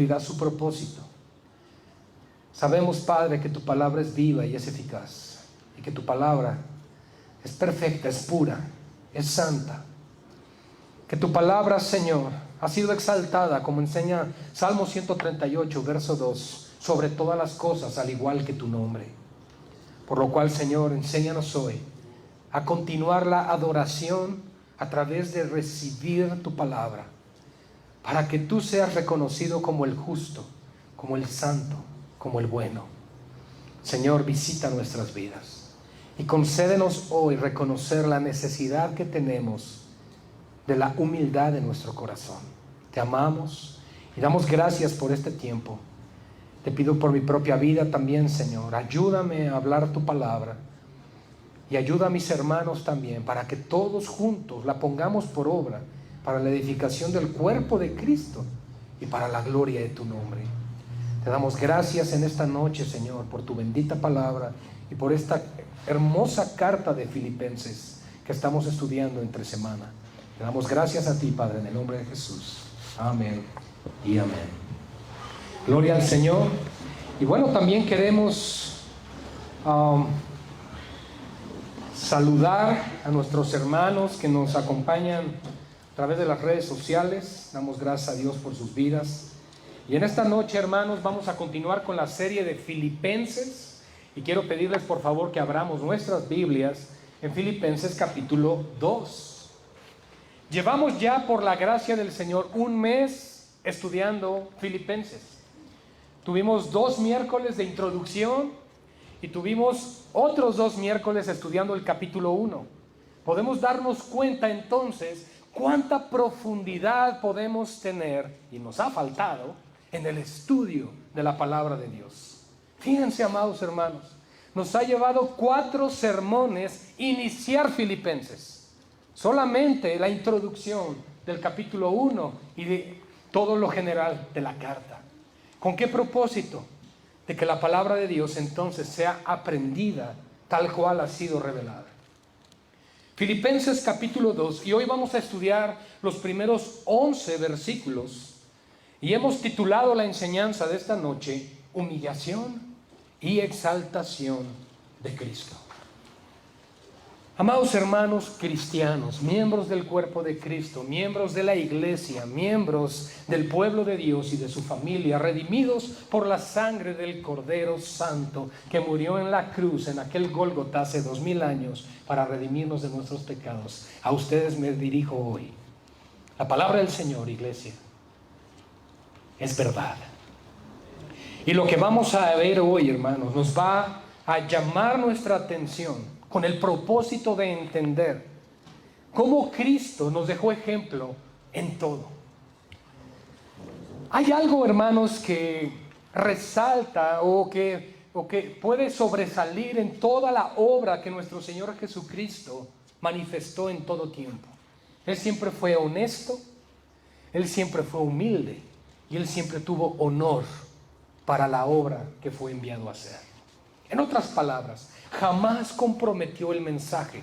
cumplirá su propósito. Sabemos, Padre, que tu palabra es viva y es eficaz, y que tu palabra es perfecta, es pura, es santa. Que tu palabra, Señor, ha sido exaltada, como enseña Salmo 138, verso 2, sobre todas las cosas, al igual que tu nombre. Por lo cual, Señor, enséñanos hoy a continuar la adoración a través de recibir tu palabra, para que tú seas reconocido como el justo, como el santo, como el bueno. Señor, visita nuestras vidas y concédenos hoy reconocer la necesidad que tenemos de la humildad de nuestro corazón. Te amamos y damos gracias por este tiempo. Te pido por mi propia vida también, Señor, ayúdame a hablar tu palabra y ayuda a mis hermanos también, para que todos juntos la pongamos por obra para la edificación del cuerpo de Cristo y para la gloria de tu nombre. Te damos gracias en esta noche, Señor, por tu bendita palabra y por esta hermosa carta de Filipenses que estamos estudiando entre semana. Te damos gracias a ti, Padre, en el nombre de Jesús. Amén y amén. Gloria al Señor. Y bueno, también queremos saludar a nuestros hermanos que nos acompañan a través de las redes sociales. Damos gracias a Dios por sus vidas. Y en esta noche, hermanos, vamos a continuar con la serie de Filipenses. Y quiero pedirles, por favor, que abramos nuestras Biblias en Filipenses capítulo 2. Llevamos ya, por la gracia del Señor, un mes estudiando Filipenses. Tuvimos 2 miércoles de introducción y tuvimos otros 2 miércoles estudiando el capítulo 1. Podemos darnos cuenta entonces cuánta profundidad podemos tener, y nos ha faltado, en el estudio de la palabra de Dios. Fíjense, amados hermanos, nos ha llevado 4 sermones iniciar Filipenses. Solamente la introducción del capítulo 1 y de todo lo general de la carta. ¿Con qué propósito? De que la palabra de Dios entonces sea aprendida tal cual ha sido revelada. Filipenses capítulo 2, y hoy vamos a estudiar los primeros 11 versículos, y hemos titulado la enseñanza de esta noche, Humillación y Exaltación de Cristo. Amados hermanos cristianos, miembros del cuerpo de Cristo, miembros de la iglesia, miembros del pueblo de Dios y de su familia, redimidos por la sangre del Cordero Santo que murió en la cruz, en aquel Gólgota hace 2000 años, para redimirnos de nuestros pecados. A ustedes me dirijo hoy. La palabra del Señor, iglesia, es verdad. Y lo que vamos a ver hoy, hermanos, nos va a llamar nuestra atención con el propósito de entender cómo Cristo nos dejó ejemplo en todo. Hay algo, hermanos, que resalta o que puede sobresalir en toda la obra que nuestro Señor Jesucristo manifestó en todo tiempo. Él siempre fue honesto, Él siempre fue humilde y Él siempre tuvo honor para la obra que fue enviado a hacer. En otras palabras, jamás comprometió el mensaje,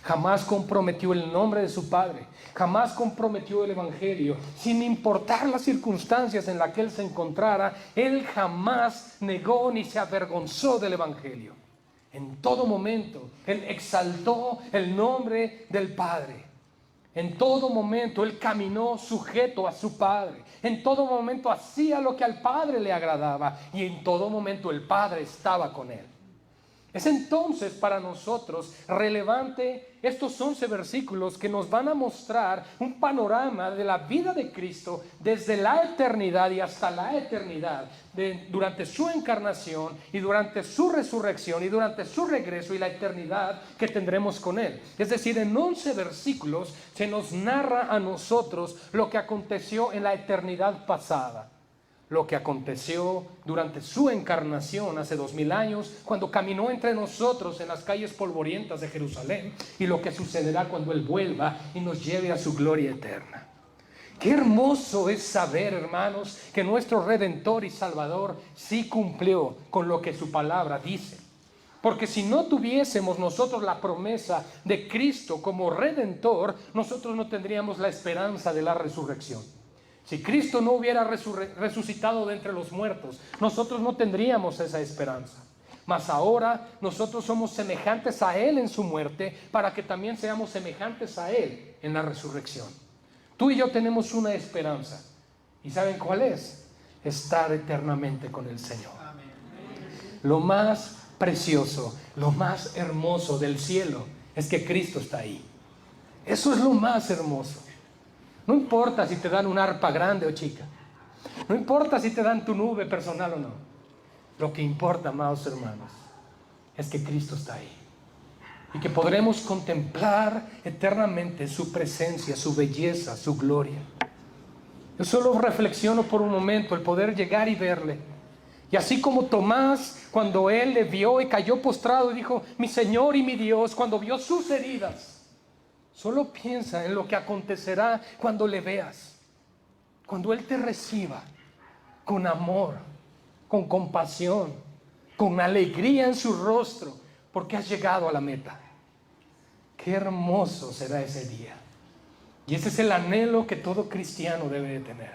jamás comprometió el nombre de su Padre, jamás comprometió el Evangelio, sin importar las circunstancias en las que Él se encontrara. Él jamás negó ni se avergonzó del Evangelio. En todo momento, Él exaltó el nombre del Padre. En todo momento Él caminó sujeto a su Padre. En todo momento hacía lo que al Padre le agradaba. Y en todo momento el Padre estaba con Él. Es entonces para nosotros relevante estos 11 versículos que nos van a mostrar un panorama de la vida de Cristo desde la eternidad y hasta la eternidad, durante su encarnación y durante su resurrección y durante su regreso y la eternidad que tendremos con Él. Es decir, en 11 versículos se nos narra a nosotros lo que aconteció en la eternidad pasada. Lo que aconteció durante su encarnación hace 2000 años, cuando caminó entre nosotros en las calles polvorientas de Jerusalén, y lo que sucederá cuando Él vuelva y nos lleve a su gloria eterna. Qué hermoso es saber, hermanos, que nuestro Redentor y Salvador sí cumplió con lo que su palabra dice. Porque si no tuviésemos nosotros la promesa de Cristo como Redentor, nosotros no tendríamos la esperanza de la resurrección. Si Cristo no hubiera resucitado de entre los muertos, nosotros no tendríamos esa esperanza. Mas ahora nosotros somos semejantes a Él en su muerte, para que también seamos semejantes a Él en la resurrección. Tú y yo tenemos una esperanza. ¿Y saben cuál es? Estar eternamente con el Señor. Lo más precioso, lo más hermoso del cielo es que Cristo está ahí. Eso es lo más hermoso. No importa si te dan un arpa grande o chica. No importa si te dan tu nube personal o no. Lo que importa, amados hermanos, es que Cristo está ahí. Y que podremos contemplar eternamente su presencia, su belleza, su gloria. Yo solo reflexiono por un momento el poder llegar y verle. Y así como Tomás, cuando él le vio y cayó postrado y dijo, mi Señor y mi Dios, cuando vio sus heridas, solo piensa en lo que acontecerá cuando le veas. Cuando Él te reciba con amor, con compasión, con alegría en su rostro, porque has llegado a la meta. Qué hermoso será ese día. Y ese es el anhelo que todo cristiano debe de tener.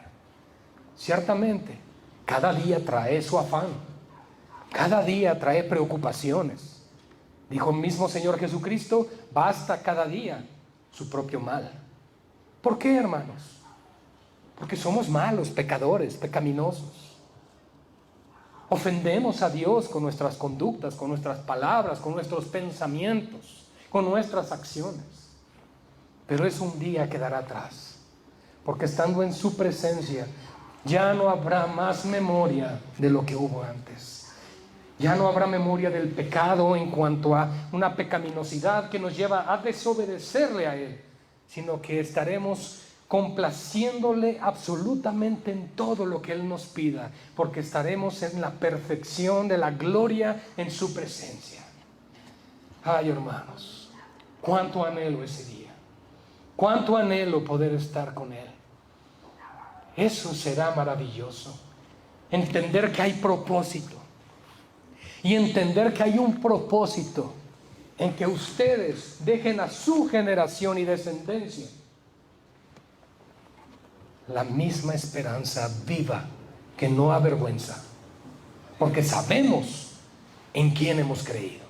Ciertamente, cada día trae su afán. Cada día trae preocupaciones. Dijo el mismo Señor Jesucristo, basta cada día su propio mal. ¿Por qué, hermanos? Porque somos malos, pecadores, pecaminosos. Ofendemos a Dios con nuestras conductas, con nuestras palabras, con nuestros pensamientos, con nuestras acciones. Pero es un día que quedará atrás, porque estando en su presencia ya no habrá más memoria de lo que hubo antes. Ya no habrá memoria del pecado en cuanto a una pecaminosidad que nos lleva a desobedecerle a Él, sino que estaremos complaciéndole absolutamente en todo lo que Él nos pida, porque estaremos en la perfección de la gloria en su presencia. Ay, hermanos, cuánto anhelo ese día, cuánto anhelo poder estar con Él. Eso será maravilloso, entender que hay propósito. Y entender que hay un propósito en que ustedes dejen a su generación y descendencia la misma esperanza viva que no avergüenza, porque sabemos en quién hemos creído.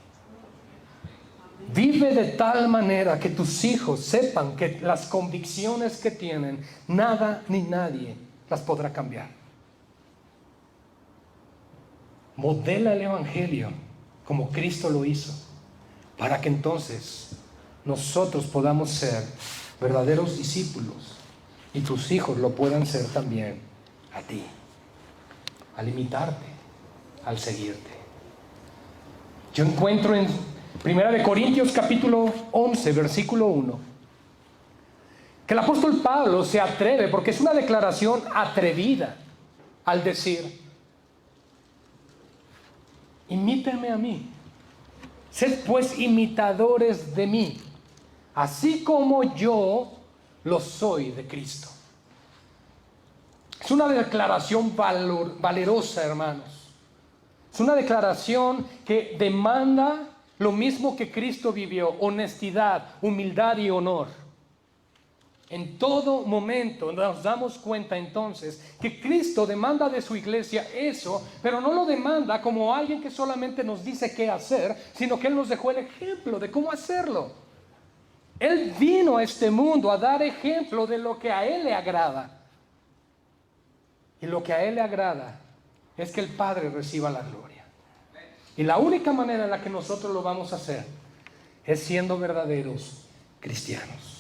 Vive de tal manera que tus hijos sepan que las convicciones que tienen, nada ni nadie las podrá cambiar. Modela el Evangelio como Cristo lo hizo, para que entonces nosotros podamos ser verdaderos discípulos y tus hijos lo puedan ser también a ti, al imitarte, al seguirte. Yo encuentro en 1 Corintios capítulo 11, versículo 1, que el apóstol Pablo se atreve, porque es una declaración atrevida, al decir: imítenme a mí, sed pues imitadores de mí, así como yo lo soy de Cristo. Es una declaración valerosa, hermanos. Es una declaración que demanda lo mismo que Cristo vivió: honestidad, humildad y honor. En todo momento nos damos cuenta entonces que Cristo demanda de su iglesia eso, pero no lo demanda como alguien que solamente nos dice qué hacer, sino que Él nos dejó el ejemplo de cómo hacerlo. Él vino a este mundo a dar ejemplo de lo que a Él le agrada. Y lo que a Él le agrada es que el Padre reciba la gloria. Y la única manera en la que nosotros lo vamos a hacer es siendo verdaderos cristianos.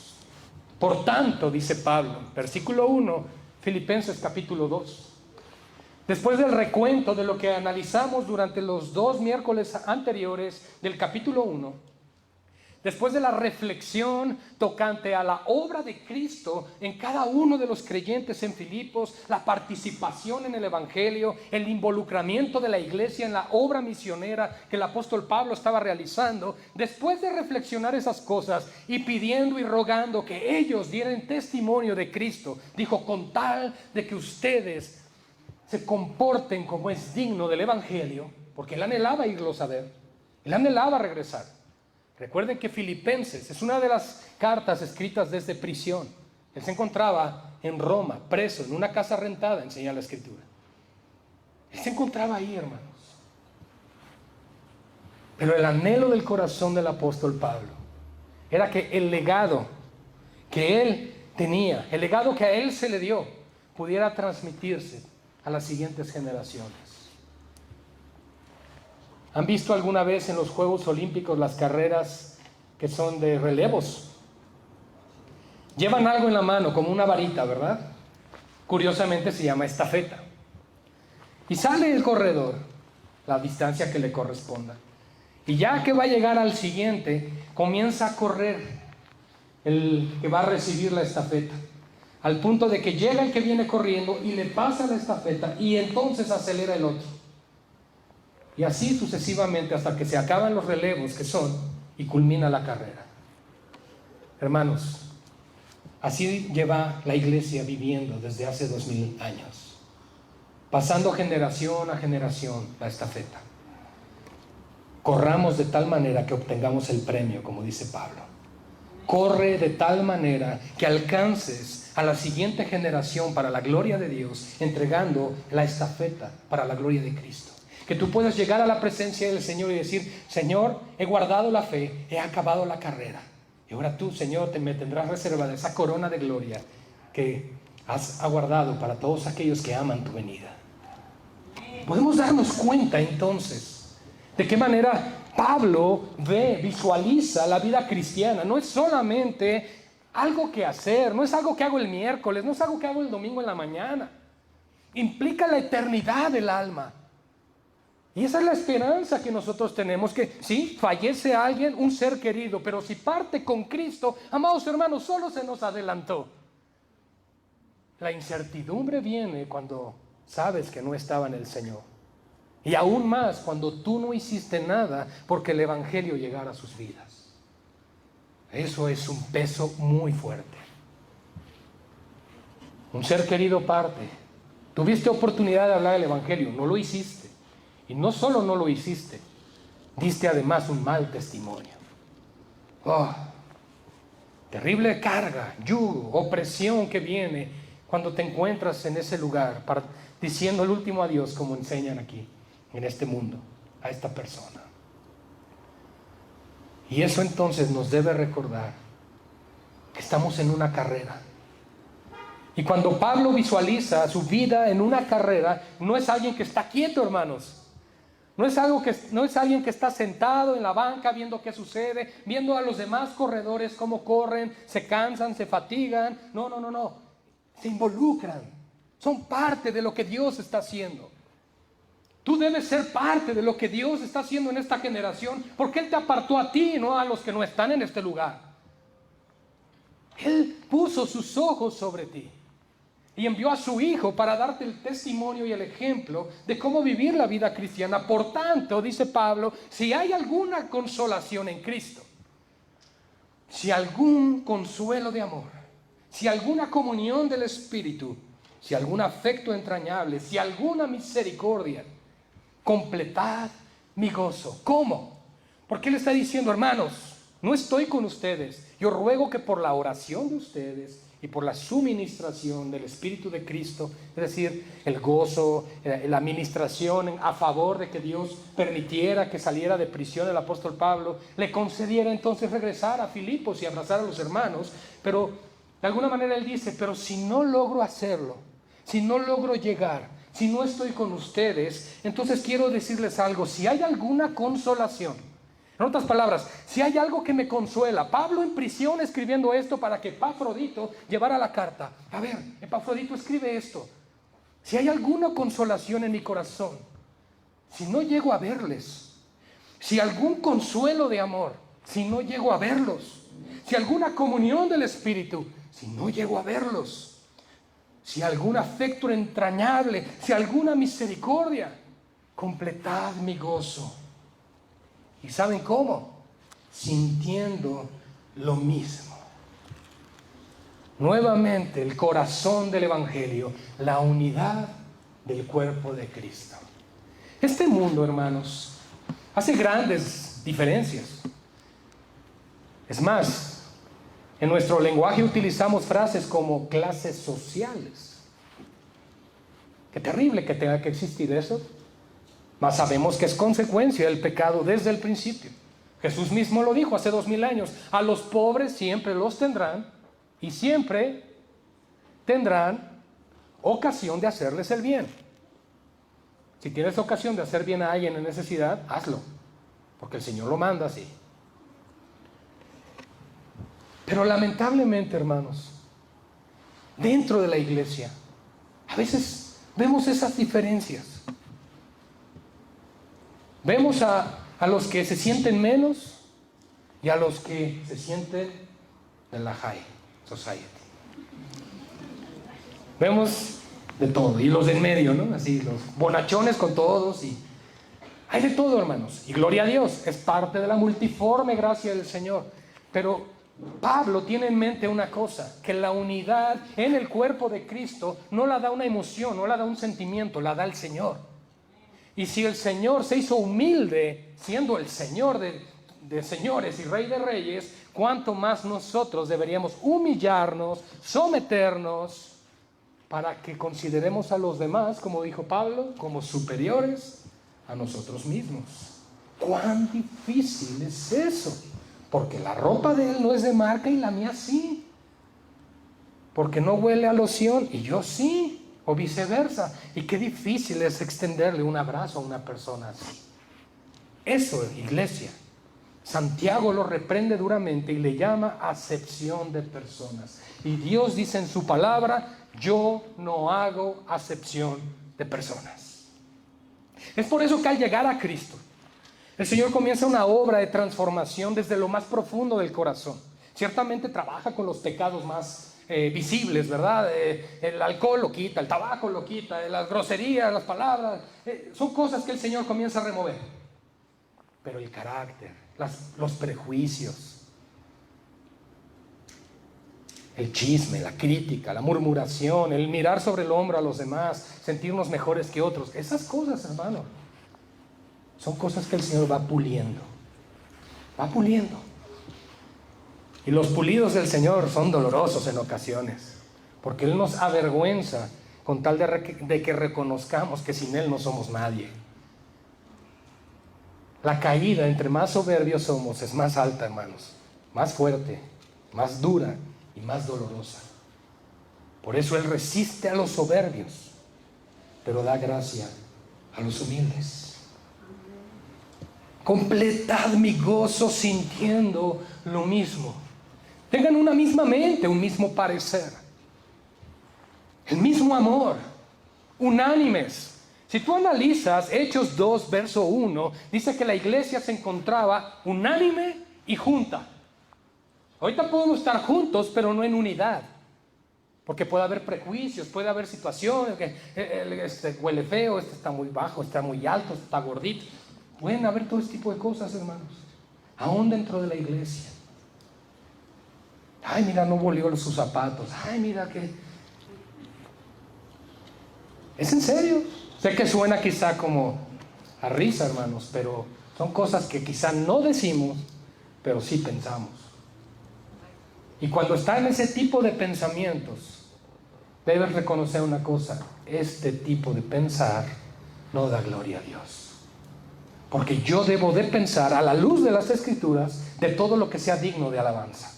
Por tanto, dice Pablo, versículo 1, Filipenses capítulo 2. Después del recuento de lo que analizamos durante los 2 miércoles anteriores del capítulo 1, después de la reflexión tocante a la obra de Cristo en cada uno de los creyentes en Filipos, la participación en el Evangelio, el involucramiento de la iglesia en la obra misionera que el apóstol Pablo estaba realizando, después de reflexionar esas cosas y pidiendo y rogando que ellos dieran testimonio de Cristo, dijo: con tal de que ustedes se comporten como es digno del Evangelio, porque él anhelaba irlos a ver, él anhelaba regresar. Recuerden que Filipenses es una de las cartas escritas desde prisión. Él se encontraba en Roma, preso, en una casa rentada, enseña la Escritura. Él se encontraba ahí, hermanos. Pero el anhelo del corazón del apóstol Pablo era que el legado que él tenía, el legado que a él se le dio, pudiera transmitirse a las siguientes generaciones. ¿Han visto alguna vez en los Juegos Olímpicos las carreras que son de relevos? Llevan algo en la mano, como una varita, ¿verdad? Curiosamente se llama estafeta. Y sale el corredor, la distancia que le corresponda. Y ya que va a llegar al siguiente, comienza a correr el que va a recibir la estafeta, al punto de que llega el que viene corriendo y le pasa la estafeta, y entonces acelera el otro. Y así sucesivamente hasta que se acaban los relevos que son y culmina la carrera. Hermanos, así lleva la iglesia viviendo desde hace 2000 años, pasando generación a generación la estafeta. Corramos de tal manera que obtengamos el premio, como dice Pablo. Corre de tal manera que alcances a la siguiente generación para la gloria de Dios, entregando la estafeta para la gloria de Cristo. Que tú puedas llegar a la presencia del Señor y decir: Señor, he guardado la fe, he acabado la carrera. Y ahora tú, Señor, me tendrás reservada esa corona de gloria que has aguardado para todos aquellos que aman tu venida. Podemos darnos cuenta entonces de qué manera Pablo visualiza la vida cristiana. No es solamente algo que hacer, no es algo que hago el miércoles, no es algo que hago el domingo en la mañana. Implica la eternidad del alma. Y esa es la esperanza que nosotros tenemos, que sí, fallece alguien, un ser querido, pero si parte con Cristo, amados hermanos, solo se nos adelantó. La incertidumbre viene cuando sabes que no estaba en el Señor. Y aún más cuando tú no hiciste nada porque el Evangelio llegara a sus vidas. Eso es un peso muy fuerte. Un ser querido parte. Tuviste oportunidad de hablar del Evangelio, no lo hiciste. Y no solo no lo hiciste, diste además un mal testimonio. Oh, terrible carga, yugo, opresión que viene cuando te encuentras en ese lugar diciendo el último adiós, como enseñan aquí en este mundo a esta persona. Y eso entonces nos debe recordar que estamos en una carrera. Y cuando Pablo visualiza su vida en una carrera, no es alguien que está quieto, hermanos. No es alguien que está sentado en la banca viendo qué sucede, viendo a los demás corredores cómo corren, se cansan, se fatigan. No. Se involucran. Son parte de lo que Dios está haciendo. Tú debes ser parte de lo que Dios está haciendo en esta generación, porque Él te apartó a ti, no a los que no están en este lugar. Él puso sus ojos sobre ti y envió a su Hijo para darte el testimonio y el ejemplo de cómo vivir la vida cristiana. Por tanto, dice Pablo, si hay alguna consolación en Cristo, si algún consuelo de amor, si alguna comunión del Espíritu, si algún afecto entrañable, si alguna misericordia, completad mi gozo. ¿Cómo? Porque Él está diciendo: hermanos, no estoy con ustedes. Yo ruego que por la oración de ustedes y por la suministración del Espíritu de Cristo, es decir, el gozo, la administración a favor de que Dios permitiera que saliera de prisión el apóstol Pablo, le concediera entonces regresar a Filipos y abrazar a los hermanos. Pero de alguna manera él dice: pero si no logro hacerlo, si no logro llegar, si no estoy con ustedes, entonces quiero decirles algo: si hay alguna consolación, en otras palabras, si hay algo que me consuela. Pablo en prisión escribiendo esto para que Epafrodito llevara la carta. A ver, Epafrodito, escribe esto. Si hay alguna consolación en mi corazón, si no llego a verles, si algún consuelo de amor, si no llego a verlos, si alguna comunión del Espíritu, si no llego a verlos, si algún afecto entrañable, si alguna misericordia, completad mi gozo. ¿Y saben cómo? Sintiendo lo mismo. Nuevamente el corazón del Evangelio, la unidad del cuerpo de Cristo. Este mundo, hermanos, hace grandes diferencias. Es más, En nuestro lenguaje utilizamos frases como clases sociales. Qué terrible que tenga que existir eso. Mas sabemos que es consecuencia del pecado desde el principio. Jesús mismo lo dijo hace 2000 años. A los pobres siempre los tendrán y siempre tendrán ocasión de hacerles el bien. Si tienes ocasión de hacer bien a alguien en necesidad, hazlo, porque el Señor lo manda así. Pero lamentablemente, hermanos, dentro de la iglesia, a veces vemos esas diferencias. Vemos a los que se sienten menos y a los que se sienten en la high society. Vemos de todo, y los de en medio, ¿no? Así, los bonachones con todos, y hay de todo, hermanos. Y gloria a Dios, es parte de la multiforme gracia del Señor. Pero Pablo tiene en mente una cosa, que la unidad en el cuerpo de Cristo no la da una emoción, no la da un sentimiento, la da el Señor. Y si el Señor se hizo humilde, siendo el Señor de señores y Rey de reyes, cuánto más nosotros deberíamos humillarnos, someternos, para que consideremos a los demás, como dijo Pablo, como superiores a nosotros mismos. ¿Cuán difícil es eso? Porque la ropa de él no es de marca y la mía sí. Porque no huele a loción y yo sí, o viceversa. Y qué difícil es extenderle un abrazo a una persona así. Eso, iglesia, Santiago lo reprende duramente y le llama acepción de personas. Y Dios dice en su palabra: yo no hago acepción de personas. Es por eso que al llegar a Cristo, el Señor comienza una obra de transformación desde lo más profundo del corazón. Ciertamente trabaja con los pecados más visibles, ¿verdad? El alcohol lo quita, el tabaco lo quita, las groserías, las palabras, son cosas que el Señor comienza a remover. Pero el carácter, los prejuicios, el chisme, la crítica, la murmuración, el mirar sobre el hombro a los demás, sentirnos mejores que otros, esas cosas, hermano, son cosas que el Señor va puliendo. Va puliendo. Y los pulidos del Señor son dolorosos en ocasiones, porque Él nos avergüenza con tal de que reconozcamos que sin Él no somos nadie. La caída, entre más soberbios somos, es más alta, hermanos, más fuerte, más dura y más dolorosa. Por eso Él resiste a los soberbios, pero da gracia a los humildes. Completad mi gozo sintiendo lo mismo. Tengan una misma mente, un mismo parecer, el mismo amor, unánimes. Si tú analizas Hechos 2, verso 1, dice que la iglesia se encontraba unánime y junta. Ahorita podemos estar juntos, pero no en unidad. Porque puede haber prejuicios, puede haber situaciones que este huele feo, este está muy bajo, está muy alto, este está gordito. Pueden haber todo este tipo de cosas, hermanos, aún dentro de la iglesia. Ay, mira, no volvió sus zapatos. Ay, mira que... ¿Es en serio? Sé que suena quizá como a risa, hermanos, pero son cosas que quizá no decimos, pero sí pensamos. Y cuando está en ese tipo de pensamientos, debes reconocer una cosa: este tipo de pensar no da gloria a Dios. Porque yo debo de pensar a la luz de las Escrituras de todo lo que sea digno de alabanza.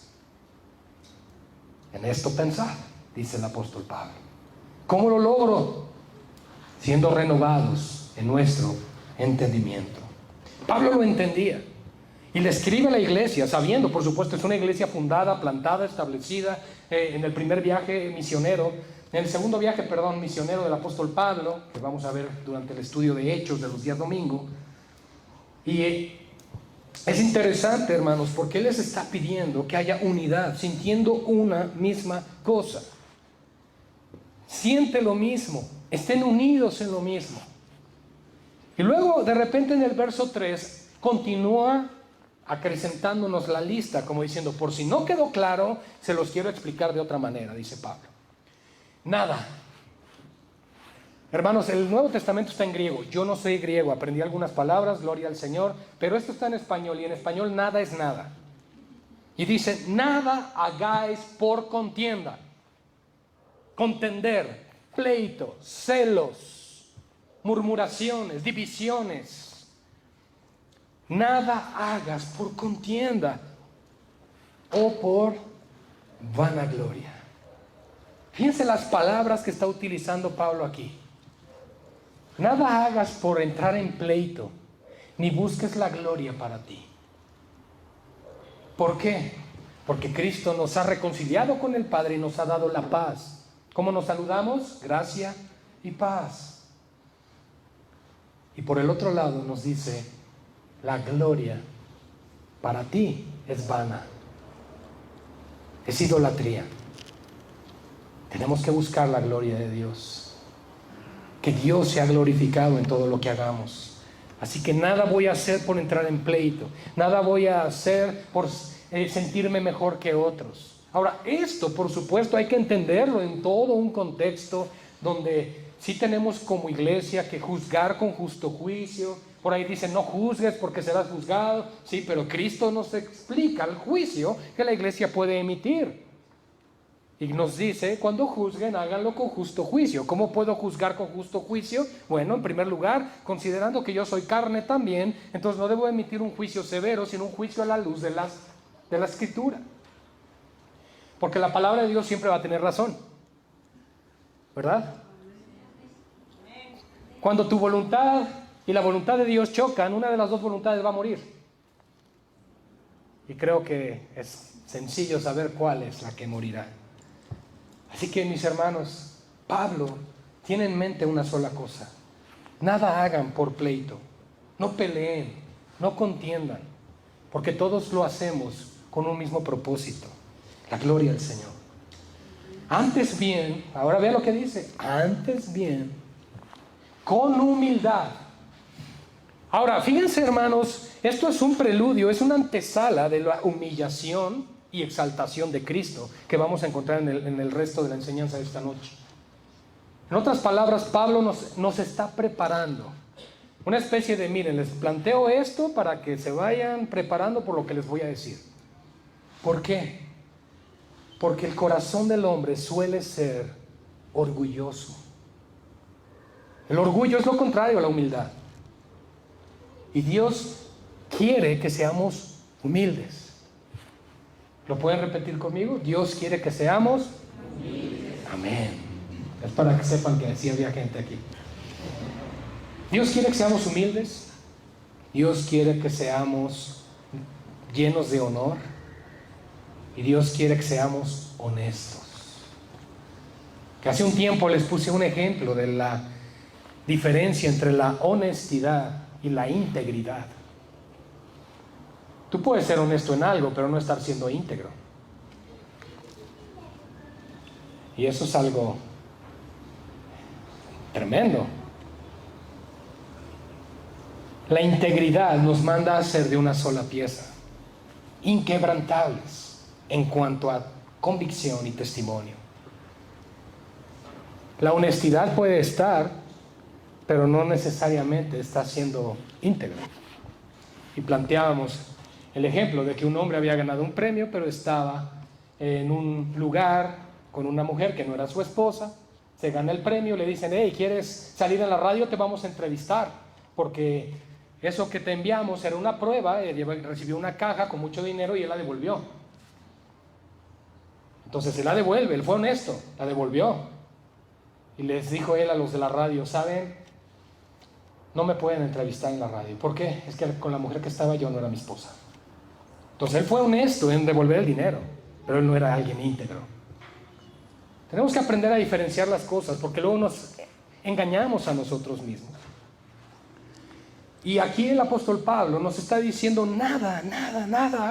En esto pensad, dice el apóstol Pablo. ¿Cómo lo logro? Siendo renovados en nuestro entendimiento. Pablo lo entendía y le escribe a la iglesia sabiendo, por supuesto, es una iglesia fundada, plantada, establecida en el primer viaje misionero, en el segundo viaje, misionero del apóstol Pablo, que vamos a ver durante el estudio de Hechos de los días domingo. Y es interesante, hermanos, porque Él les está pidiendo que haya unidad, sintiendo una misma cosa. Siente lo mismo, estén unidos en lo mismo. Y luego, de repente, en el verso 3, continúa acrecentándonos la lista, como diciendo: por si no quedó claro, se los quiero explicar de otra manera, dice Pablo. Nada. Hermanos, el Nuevo Testamento está en griego. Yo no soy griego, aprendí algunas palabras, gloria al Señor, pero esto está en español, y en español nada es nada. Y dice, nada hagáis por contienda, contender, pleito, celos, murmuraciones, divisiones. Nada hagas por contienda o por vanagloria. Fíjense las palabras que está utilizando Pablo aquí. Nada hagas por entrar en pleito, ni busques la gloria para ti. ¿Por qué? Porque Cristo nos ha reconciliado con el Padre y nos ha dado la paz. ¿Cómo nos saludamos? Gracia y paz. Y por el otro lado nos dice, la gloria para ti es vana, es idolatría. Tenemos que buscar la gloria de Dios, que Dios sea glorificado en todo lo que hagamos. Así que nada voy a hacer por entrar en pleito, nada voy a hacer por sentirme mejor que otros. Ahora, esto por supuesto hay que entenderlo en todo un contexto donde sí tenemos como iglesia que juzgar con justo juicio. Por ahí dicen, no juzgues porque serás juzgado. Sí, pero Cristo nos explica el juicio que la iglesia puede emitir. Y nos dice, cuando juzguen, háganlo con justo juicio. ¿Cómo puedo juzgar con justo juicio? Bueno, en primer lugar, considerando que yo soy carne también, entonces no debo emitir un juicio severo, sino un juicio a la luz de la Escritura. Porque la palabra de Dios siempre va a tener razón, ¿verdad? Cuando tu voluntad y la voluntad de Dios chocan, una de las dos voluntades va a morir. Y creo que es sencillo saber cuál es la que morirá. Así que, mis hermanos, Pablo tiene en mente una sola cosa. Nada hagan por pleito, no peleen, no contiendan, porque todos lo hacemos con un mismo propósito, la gloria del Señor. Antes bien, ahora vea lo que dice, antes bien, con humildad. Ahora, fíjense, hermanos, esto es un preludio, es una antesala de la humillación y exaltación de Cristo que vamos a encontrar en el resto de la enseñanza de esta noche. En otras palabras, Pablo nos está preparando una especie de, miren, les planteo esto para que se vayan preparando por lo que les voy a decir. ¿Por qué? Porque el corazón del hombre suele ser orgulloso. El orgullo es lo contrario a la humildad. Y Dios quiere que seamos humildes. ¿Lo pueden repetir conmigo? Dios quiere que seamos humildes. Amén. Es para que sepan que sí había gente aquí. Dios quiere que seamos humildes. Dios quiere que seamos llenos de honor. Y Dios quiere que seamos honestos. Que hace un tiempo les puse un ejemplo de la diferencia entre la honestidad y la integridad. Tú puedes ser honesto en algo, pero no estar siendo íntegro. Y eso es algo tremendo. La integridad nos manda a ser de una sola pieza, inquebrantables en cuanto a convicción y testimonio. La honestidad puede estar, pero no necesariamente está siendo íntegro. Y planteábamos el ejemplo de que un hombre había ganado un premio, pero estaba en un lugar con una mujer que no era su esposa. Se gana el premio, le dicen, hey, ¿quieres salir en la radio? Te vamos a entrevistar, porque eso que te enviamos era una prueba. Él recibió una caja con mucho dinero y él la devolvió. Entonces él la devuelve, él fue honesto, la devolvió. Y les dijo él a los de la radio, ¿saben? No me pueden entrevistar en la radio. ¿Por qué? Es que con la mujer que estaba yo no era mi esposa. Entonces él fue honesto en devolver el dinero, pero él no era alguien íntegro. Tenemos que aprender a diferenciar las cosas, porque luego nos engañamos a nosotros mismos. Y aquí el apóstol Pablo nos está diciendo, nada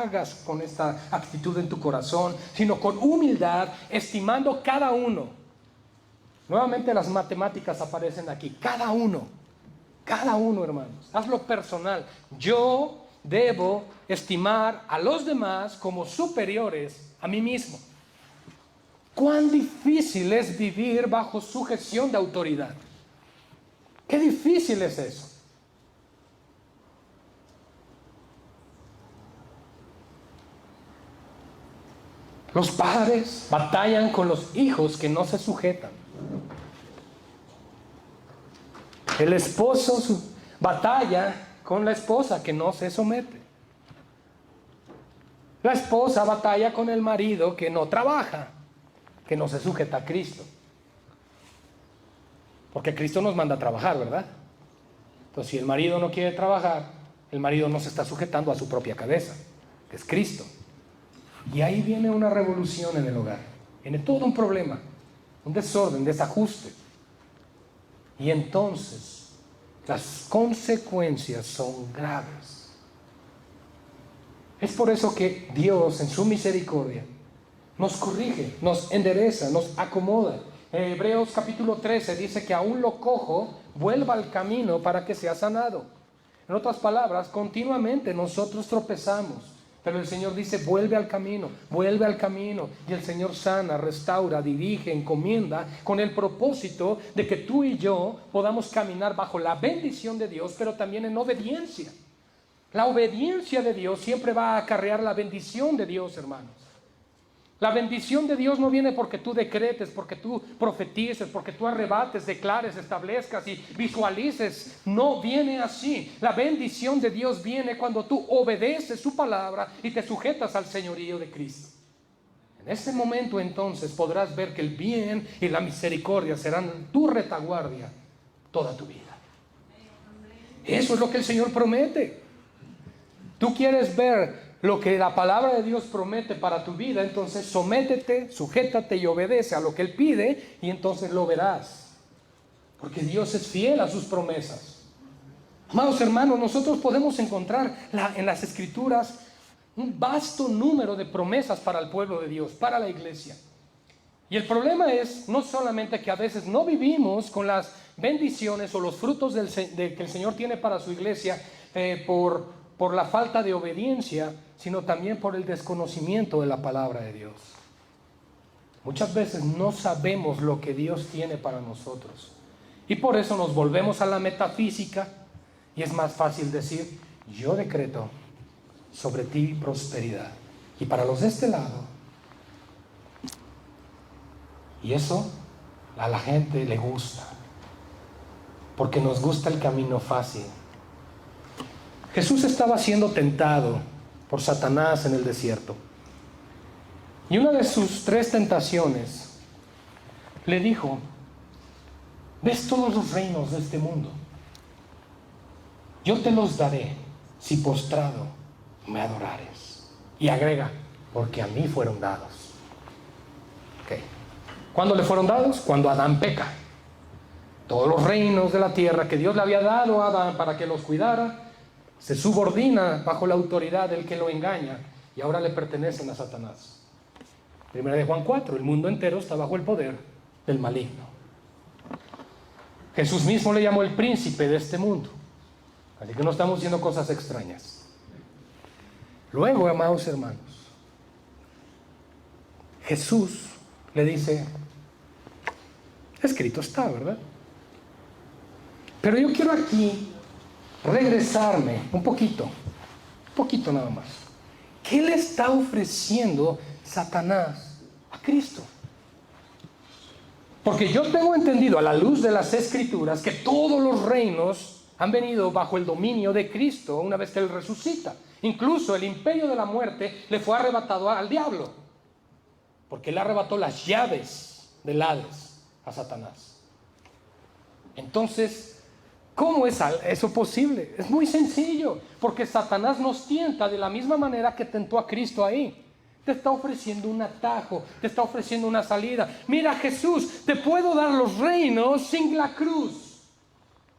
hagas con esta actitud en tu corazón, sino con humildad, estimando cada uno. Nuevamente las matemáticas aparecen aquí, cada uno, hermanos, hazlo personal. Yo debo estimar a los demás como superiores a mí mismo. Cuán difícil es vivir bajo sujeción de autoridad. Qué difícil es eso. Los padres batallan con los hijos que no se sujetan. El esposo batalla con la esposa que no se somete. La esposa batalla con el marido que no trabaja, que no se sujeta a Cristo. Porque Cristo nos manda a trabajar, ¿verdad? Entonces, si el marido no quiere trabajar, el marido no se está sujetando a su propia cabeza, que es Cristo. Y ahí viene una revolución en el hogar. Viene todo un problema, un desorden, desajuste. Y entonces, las consecuencias son graves. Es por eso que Dios, en su misericordia, nos corrige, nos endereza, nos acomoda. En Hebreos capítulo 13 dice que aún lo cojo vuelva al camino para que sea sanado. En otras palabras, continuamente nosotros tropezamos, pero el Señor dice vuelve al camino, y el Señor sana, restaura, dirige, encomienda, con el propósito de que tú y yo podamos caminar bajo la bendición de Dios, pero también en obediencia. La obediencia de Dios siempre va a acarrear la bendición de Dios, hermanos. La bendición de Dios no viene porque tú decretes, porque tú profetices, porque tú arrebates, declares, establezcas y visualices. No viene así. La bendición de Dios viene cuando tú obedeces su palabra y te sujetas al señorío de Cristo. En ese momento entonces podrás ver que el bien y la misericordia serán tu retaguardia toda tu vida. Eso es lo que el Señor promete. Tú quieres ver lo que la palabra de Dios promete para tu vida, entonces sométete, sujétate y obedece a lo que Él pide, y entonces lo verás. Porque Dios es fiel a sus promesas. Amados hermanos, nosotros podemos encontrar en las Escrituras un vasto número de promesas para el pueblo de Dios, para la iglesia. Y el problema es no solamente que a veces no vivimos con las bendiciones o los frutos que el Señor tiene para su iglesia por la falta de obediencia, sino también por el desconocimiento de la palabra de Dios. Muchas veces no sabemos lo que Dios tiene para nosotros. Y por eso nos volvemos a la metafísica y es más fácil decir, yo decreto sobre ti prosperidad. Y para los de este lado, y eso a la gente le gusta, porque nos gusta el camino fácil. Jesús estaba siendo tentado por Satanás en el desierto. Y una de sus 3 tentaciones le dijo, ¿ves todos los reinos de este mundo? Yo te los daré si postrado me adorares. Y agrega, porque a mí fueron dados. ¿Okay? ¿Cuándo le fueron dados? Cuando Adán peca. Todos los reinos de la tierra que Dios le había dado a Adán para que los cuidara, se subordina bajo la autoridad del que lo engaña y ahora le pertenecen a Satanás. Primera de Juan 4, el mundo entero está bajo el poder del maligno. Jesús mismo le llamó el príncipe de este mundo. Así que no estamos haciendo cosas extrañas. Luego, amados hermanos, Jesús le dice, escrito está, ¿verdad? Pero yo quiero aquí regresarme un poquito nada más. ¿Qué le está ofreciendo Satanás a Cristo? Porque yo tengo entendido a la luz de las Escrituras que todos los reinos han venido bajo el dominio de Cristo una vez que Él resucita. Incluso el imperio de la muerte le fue arrebatado al diablo, porque Él arrebató las llaves del Hades a Satanás. Entonces, ¿cómo es eso posible? Es muy sencillo, porque Satanás nos tienta de la misma manera que tentó a Cristo ahí. Te está ofreciendo un atajo, te está ofreciendo una salida. Mira, Jesús, te puedo dar los reinos sin la cruz.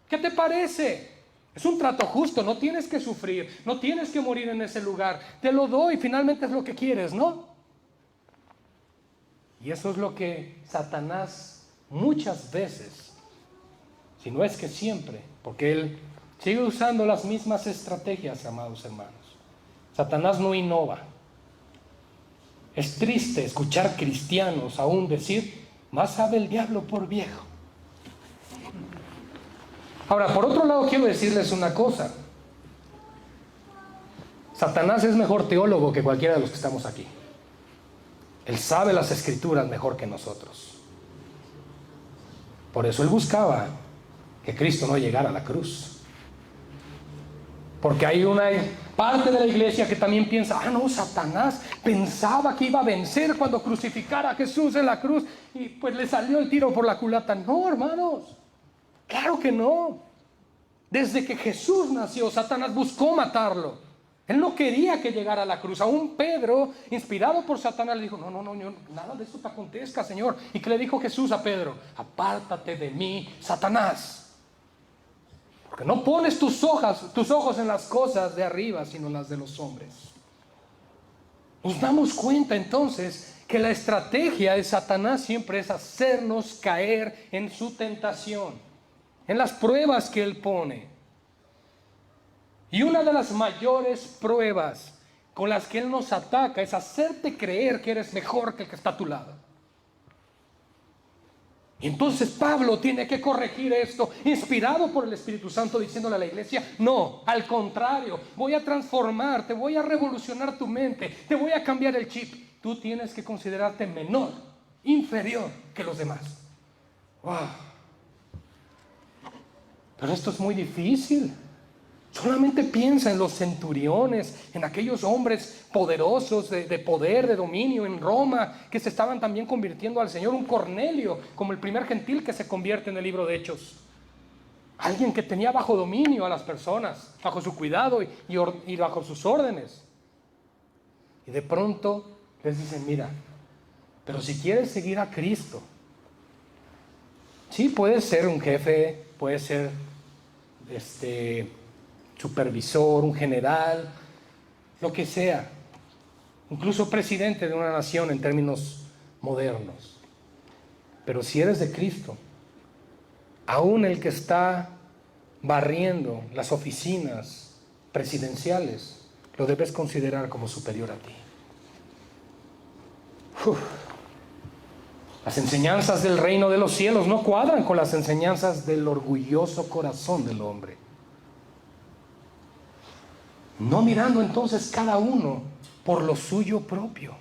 ¿Qué te parece? Es un trato justo, no tienes que sufrir, no tienes que morir en ese lugar. Te lo doy, finalmente es lo que quieres, ¿no? Y eso es lo que Satanás muchas veces, si no es que siempre, porque él sigue usando las mismas estrategias, amados hermanos. Satanás no innova. Es triste escuchar cristianos aún decir, más sabe el diablo por viejo. Ahora, por otro lado, quiero decirles una cosa. Satanás es mejor teólogo que cualquiera de los que estamos aquí. Él sabe las escrituras mejor que nosotros. Por eso él buscaba que Cristo no llegara a la cruz. Porque hay una parte de la iglesia que también piensa, no, Satanás pensaba que iba a vencer cuando crucificara a Jesús en la cruz y pues le salió el tiro por la culata. No, hermanos, claro que no. Desde que Jesús nació, Satanás buscó matarlo. Él no quería que llegara a la cruz. Aún Pedro, inspirado por Satanás, le dijo, no, nada de esto te acontezca, Señor. ¿Y qué le dijo Jesús a Pedro? Apártate de mí, Satanás. Porque no pones tus ojos en las cosas de arriba, sino en las de los hombres. Nos damos cuenta entonces que la estrategia de Satanás siempre es hacernos caer en su tentación, en las pruebas que él pone. Y una de las mayores pruebas con las que él nos ataca es hacerte creer que eres mejor que el que está a tu lado. Y entonces Pablo tiene que corregir esto, inspirado por el Espíritu Santo, diciéndole a la iglesia, no, al contrario, voy a transformarte, voy a revolucionar tu mente, te voy a cambiar el chip. Tú tienes que considerarte menor, inferior que los demás. Wow. Pero esto es muy difícil. Solamente piensa en los centuriones, en aquellos hombres poderosos de poder, de dominio en Roma, que se estaban también convirtiendo al Señor. Un Cornelio, como el primer gentil que se convierte en el libro de Hechos. Alguien que tenía bajo dominio a las personas, bajo su cuidado y bajo sus órdenes. Y de pronto les dicen, mira, pero si quieres seguir a Cristo, sí, puedes ser un jefe, puedes ser supervisor, un general, lo que sea, incluso presidente de una nación en términos modernos. Pero si eres de Cristo, aún el que está barriendo las oficinas presidenciales, lo debes considerar como superior a ti. Las enseñanzas del reino de los cielos no cuadran con las enseñanzas del orgulloso corazón del hombre. No mirando entonces cada uno por lo suyo propio,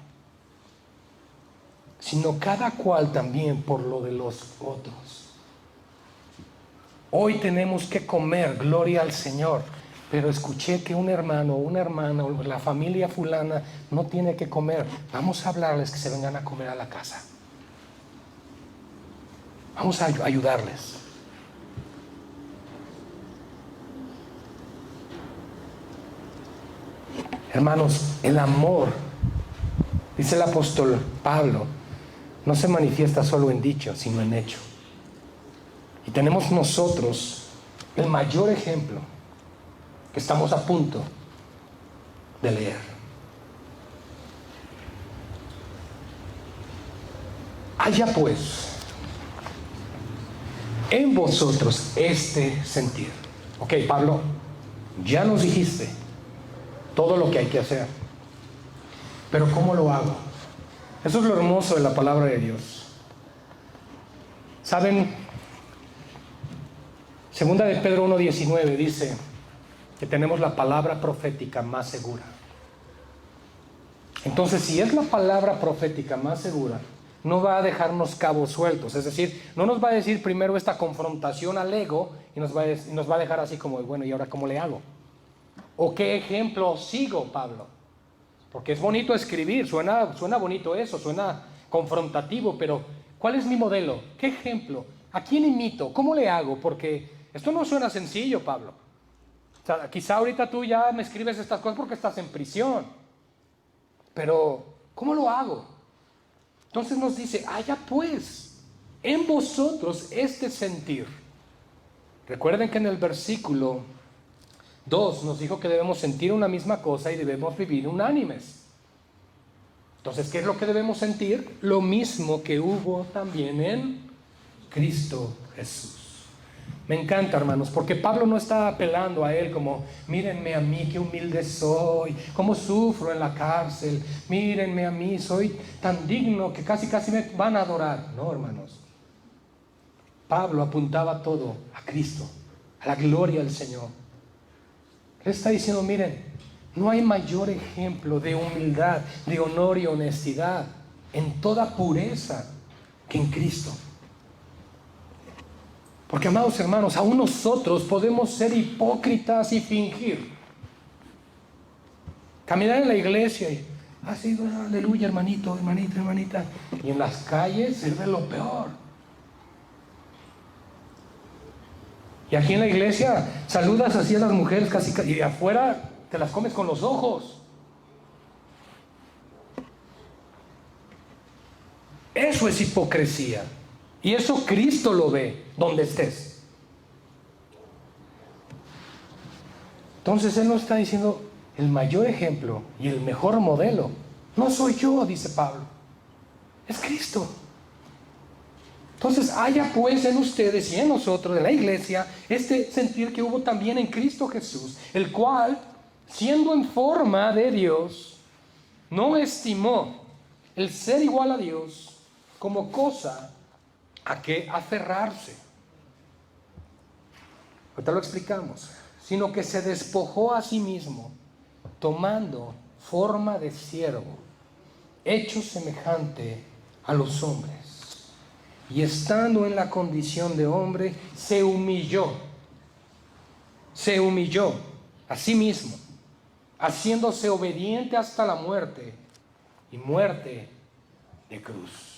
sino cada cual también por lo de los otros. Hoy tenemos que comer, gloria al Señor, pero escuché que un hermano o una hermana o la familia fulana no tiene que comer. Vamos a hablarles que se vengan a comer a la casa. Vamos a ayudarles. Hermanos, el amor, dice el apóstol Pablo, no se manifiesta solo en dicho, sino en hecho. Y tenemos nosotros el mayor ejemplo que estamos a punto de leer. Haya pues en vosotros este sentir. Ok, Pablo, ya nos dijiste todo lo que hay que hacer, pero ¿cómo lo hago? Eso es lo hermoso de la palabra de Dios. ¿Saben? Segunda de Pedro 1:19 dice que tenemos la palabra profética más segura. Entonces, si es la palabra profética más segura, no va a dejarnos cabos sueltos. Es decir, no nos va a decir primero esta confrontación al ego y nos va a dejar así como, bueno, ¿y ahora cómo le hago? ¿O qué ejemplo sigo, Pablo? Porque es bonito escribir, suena bonito eso, suena confrontativo, pero ¿cuál es mi modelo? ¿Qué ejemplo? ¿A quién imito? ¿Cómo le hago? Porque esto no suena sencillo, Pablo. O sea, quizá ahorita tú ya me escribes estas cosas porque estás en prisión. Pero, ¿cómo lo hago? Entonces nos dice, haya pues en vosotros este sentir. Recuerden que en el versículo 2 nos dijo que debemos sentir una misma cosa y debemos vivir unánimes. Entonces, ¿qué es lo que debemos sentir? Lo mismo que hubo también en Cristo Jesús. Me encanta, hermanos, porque Pablo no está apelando a él como, mírenme a mí, qué humilde soy, cómo sufro en la cárcel, mírenme a mí, soy tan digno que casi me van a adorar. No, hermanos. Pablo apuntaba todo a Cristo, a la gloria del Señor. Él está diciendo, miren, no hay mayor ejemplo de humildad, de honor y honestidad en toda pureza que en Cristo. Porque, amados hermanos, aún nosotros podemos ser hipócritas y fingir. Caminar en la iglesia y, sí, bueno, aleluya, hermanito, hermanita, hermanita. Y en las calles ser de lo peor. Y aquí en la iglesia saludas así a las mujeres casi, y afuera te las comes con los ojos. Eso es hipocresía. Y eso Cristo lo ve donde estés. Entonces Él nos está diciendo, el mayor ejemplo y el mejor modelo no soy yo, dice Pablo, es Cristo. Entonces haya pues en ustedes y en nosotros, en la iglesia, este sentir que hubo también en Cristo Jesús, el cual, siendo en forma de Dios, no estimó el ser igual a Dios como cosa a que aferrarse. Ahorita lo explicamos. Sino que se despojó a sí mismo, tomando forma de siervo, hecho semejante a los hombres. Y estando en la condición de hombre, se humilló a sí mismo, haciéndose obediente hasta la muerte, y muerte de cruz.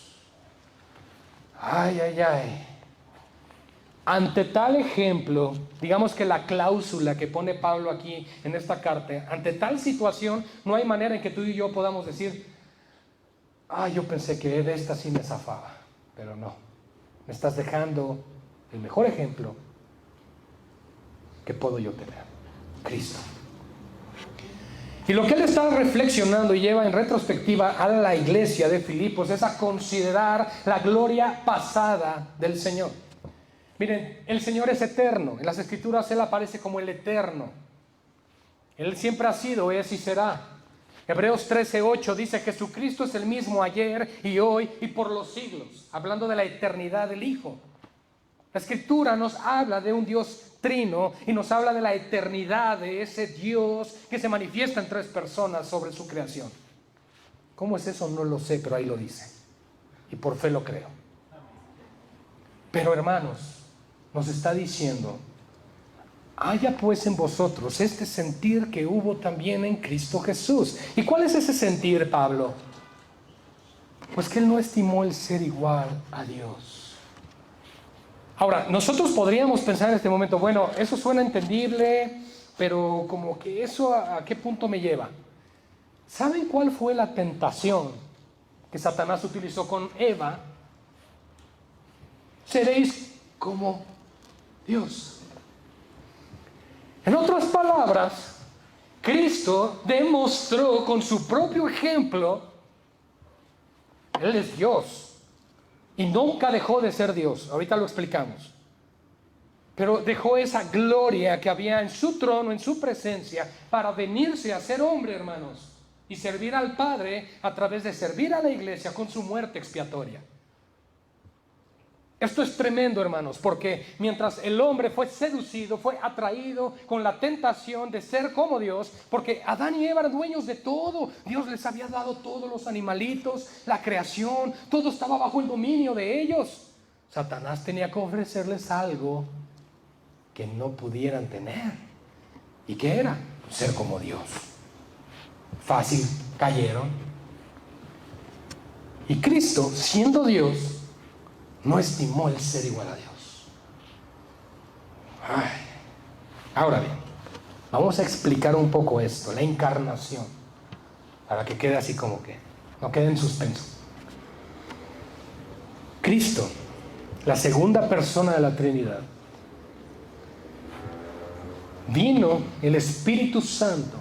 Ay, ay, ay. Ante tal ejemplo, digamos que la cláusula que pone Pablo aquí en esta carta, ante tal situación, no hay manera en que tú y yo podamos decir, yo pensé que de esta sí me zafaba, pero no. Me estás dejando el mejor ejemplo que puedo yo tener, Cristo. Y lo que él está reflexionando y lleva en retrospectiva a la iglesia de Filipos es a considerar la gloria pasada del Señor. Miren, el Señor es eterno. En las Escrituras Él aparece como el eterno. Él siempre ha sido, es y será. Hebreos 13:8 dice: Jesucristo es el mismo ayer y hoy y por los siglos. Hablando de la eternidad del Hijo. La Escritura nos habla de un Dios trino y nos habla de la eternidad de ese Dios que se manifiesta en tres personas sobre su creación. ¿Cómo es eso? No lo sé, pero ahí lo dice. Y por fe lo creo. Pero hermanos, nos está diciendo, haya pues en vosotros este sentir que hubo también en Cristo Jesús. ¿Y cuál es ese sentir, Pablo? Pues que Él no estimó el ser igual a Dios. Ahora, nosotros podríamos pensar en este momento, bueno, eso suena entendible, pero como que eso ¿a qué punto me lleva? ¿Saben cuál fue la tentación que Satanás utilizó con Eva? Seréis como Dios. En otras palabras, Cristo demostró con su propio ejemplo, Él es Dios. Y nunca dejó de ser Dios. Ahorita lo explicamos. Pero dejó esa gloria que había en su trono, en su presencia, para venirse a ser hombre, hermanos. Y servir al Padre a través de servir a la iglesia con su muerte expiatoria. Esto es tremendo, hermanos, porque mientras el hombre fue seducido, fue atraído con la tentación de ser como Dios, porque Adán y Eva eran dueños de todo. Dios les había dado todos los animalitos, la creación, todo estaba bajo el dominio de ellos. Satanás tenía que ofrecerles algo que no pudieran tener. ¿Y qué era? Ser como Dios. Fácil, cayeron. Y Cristo, siendo Dios, no estimó el ser igual a Dios. Ahora bien, vamos a explicar un poco esto, la encarnación, para que quede así como que no quede en suspenso. Cristo, la segunda persona de la Trinidad, vino el Espíritu Santo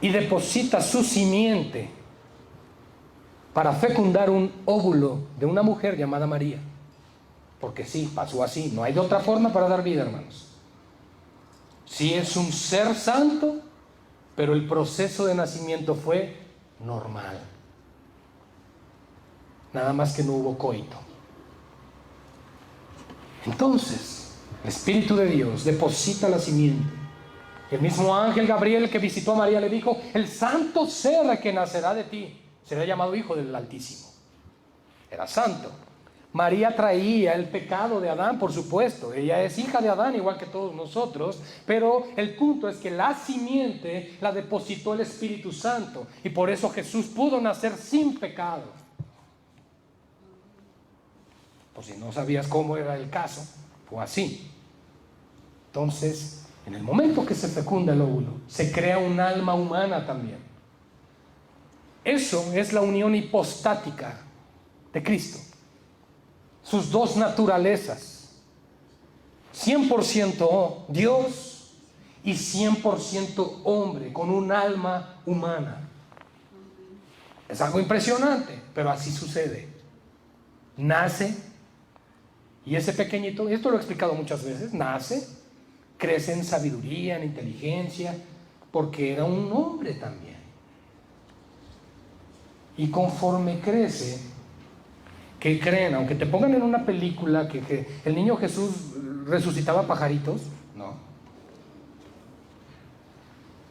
y deposita su simiente para fecundar un óvulo de una mujer llamada María. Porque sí, pasó así. No hay de otra forma para dar vida, hermanos. Sí es un ser santo, pero el proceso de nacimiento fue normal. Nada más que no hubo coito. Entonces, el Espíritu de Dios deposita la simiente. El mismo ángel Gabriel que visitó a María le dijo: el santo ser que nacerá de ti sería llamado hijo del Altísimo. Era santo. María traía el pecado de Adán, por supuesto. Ella es hija de Adán, igual que todos nosotros. Pero el punto es que la simiente la depositó el Espíritu Santo. Y por eso Jesús pudo nacer sin pecado. Por si no sabías cómo era el caso, fue así. Entonces, en el momento que se fecunda el óvulo, se crea un alma humana también. Eso es la unión hipostática de Cristo. Sus dos naturalezas, 100% Dios y 100% hombre, con un alma humana. Es algo impresionante, pero así sucede. Nace, y ese pequeñito, y esto lo he explicado muchas veces, nace, crece en sabiduría, en inteligencia, porque era un hombre también. Y conforme crece, ¿qué creen? Aunque te pongan en una película que el niño Jesús resucitaba pajaritos, no.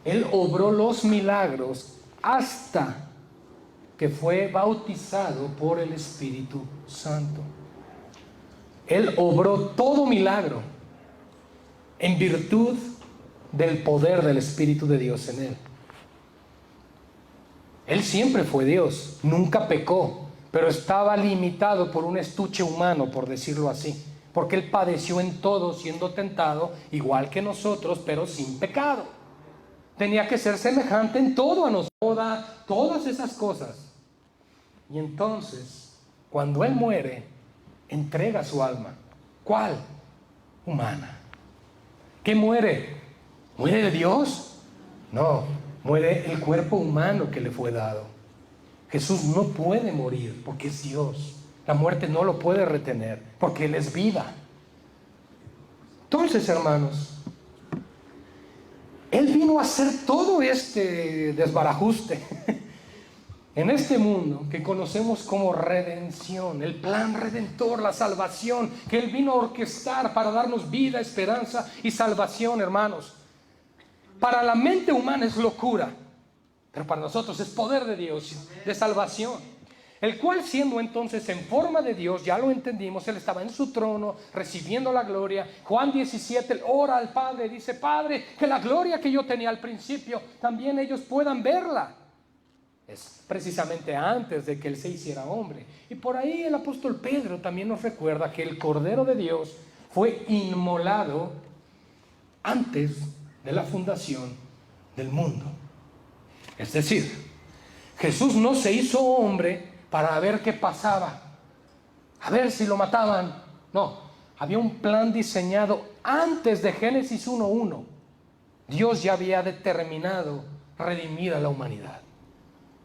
Él obró los milagros hasta que fue bautizado por el Espíritu Santo. Él obró todo milagro en virtud del poder del Espíritu de Dios en él. Él siempre fue Dios, nunca pecó, pero estaba limitado por un estuche humano, por decirlo así, porque Él padeció en todo, siendo tentado igual que nosotros, pero sin pecado. Tenía que ser semejante en todo a nosotros, todas esas cosas. Y entonces, cuando Él muere, entrega su alma. ¿Cuál? Humana. ¿Qué muere? ¿Muere de Dios? No, muere el cuerpo humano que le fue dado. Jesús no puede morir porque es Dios. La muerte no lo puede retener porque Él es vida. Entonces, hermanos, Él vino a hacer todo este desbarajuste en este mundo que conocemos como redención, el plan redentor, la salvación que Él vino a orquestar para darnos vida, esperanza y salvación, hermanos. Para la mente humana es locura, pero para nosotros es poder de Dios, de salvación. El cual, siendo entonces en forma de Dios, ya lo entendimos, Él estaba en su trono, recibiendo la gloria. Juan 17, ora al Padre, dice: Padre, que la gloria que yo tenía al principio, también ellos puedan verla. Es precisamente antes de que Él se hiciera hombre. Y por ahí el apóstol Pedro también nos recuerda que el Cordero de Dios fue inmolado antes de la fundación del mundo. Es decir, Jesús no se hizo hombre para ver qué pasaba, a ver si lo mataban. No, había un plan diseñado antes de Génesis 1:1. Dios ya había determinado redimir a la humanidad.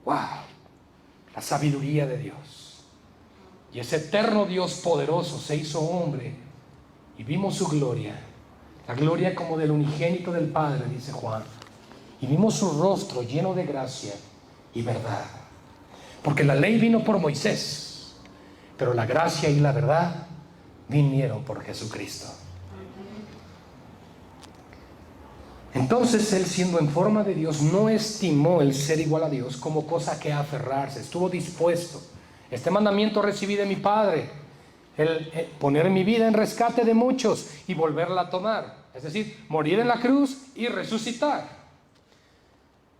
¡Wow! La sabiduría de Dios. Y ese eterno Dios poderoso se hizo hombre y vimos su gloria. La gloria como del unigénito del Padre, dice Juan. Y vimos su rostro lleno de gracia y verdad. Porque la ley vino por Moisés, pero la gracia y la verdad vinieron por Jesucristo. Entonces Él, siendo en forma de Dios, no estimó el ser igual a Dios como cosa que aferrarse. Estuvo dispuesto. Este mandamiento recibí de mi Padre, el poner mi vida en rescate de muchos y volverla a tomar. Es decir, morir en la cruz y resucitar.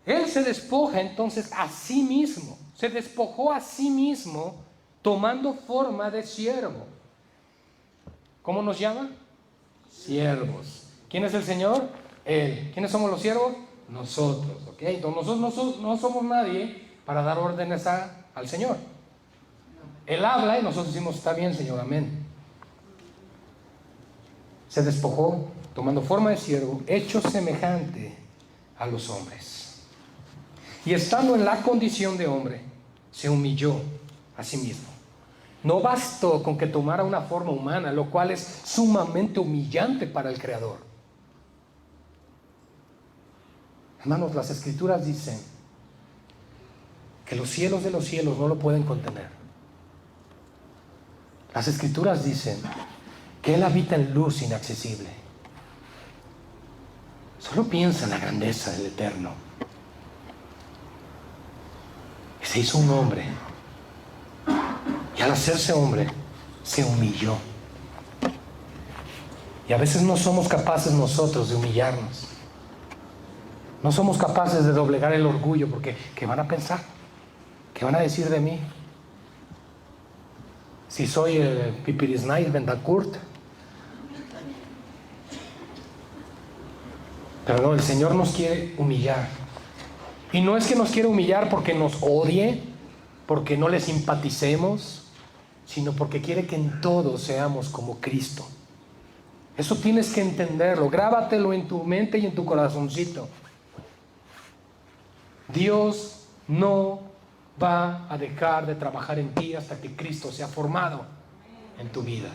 Él se despoja entonces a sí mismo. Se despojó a sí mismo tomando forma de siervo. ¿Cómo nos llama? Siervos. ¿Quién es el Señor? Él. ¿Quiénes somos los siervos? Nosotros. ¿Ok? Entonces nosotros no somos nadie para dar órdenes al Señor. Él habla y nosotros decimos: está bien, Señor, amén. Se despojó tomando forma de siervo, hecho semejante a los hombres. Y estando en la condición de hombre, se humilló a sí mismo. No bastó con que tomara una forma humana, lo cual es sumamente humillante para el Creador. Hermanos, las Escrituras dicen que los cielos de los cielos no lo pueden contener. Las Escrituras dicen que Él habita en luz inaccesible. Solo piensa en la grandeza del Eterno. Se hizo un hombre. Y al hacerse hombre, se humilló. Y a veces no somos capaces nosotros de humillarnos. No somos capaces de doblegar el orgullo porque ¿qué van a pensar? ¿Qué van a decir de mí? Si soy el Pipirisnay Bendacourt. Pero no, el Señor nos quiere humillar. Y no es que nos quiere humillar porque nos odie, porque no le simpaticemos, sino porque quiere que en todo seamos como Cristo. Eso tienes que entenderlo, grábatelo en tu mente y en tu corazoncito. Dios no va a dejar de trabajar en ti hasta que Cristo sea formado en tu vida.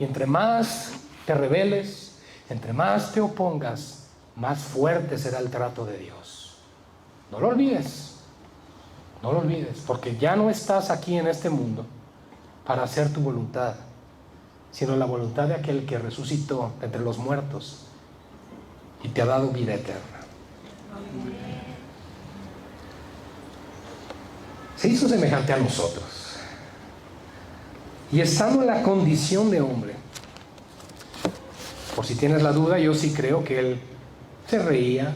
Y entre más te rebeles, entre más te opongas, más fuerte será el trato de Dios. No lo olvides, no lo olvides, porque ya no estás aquí en este mundo para hacer tu voluntad, sino la voluntad de aquel que resucitó entre los muertos y te ha dado vida eterna. Se hizo semejante a nosotros. Y estando en la condición de hombre, por si tienes la duda, yo sí creo que Él se reía,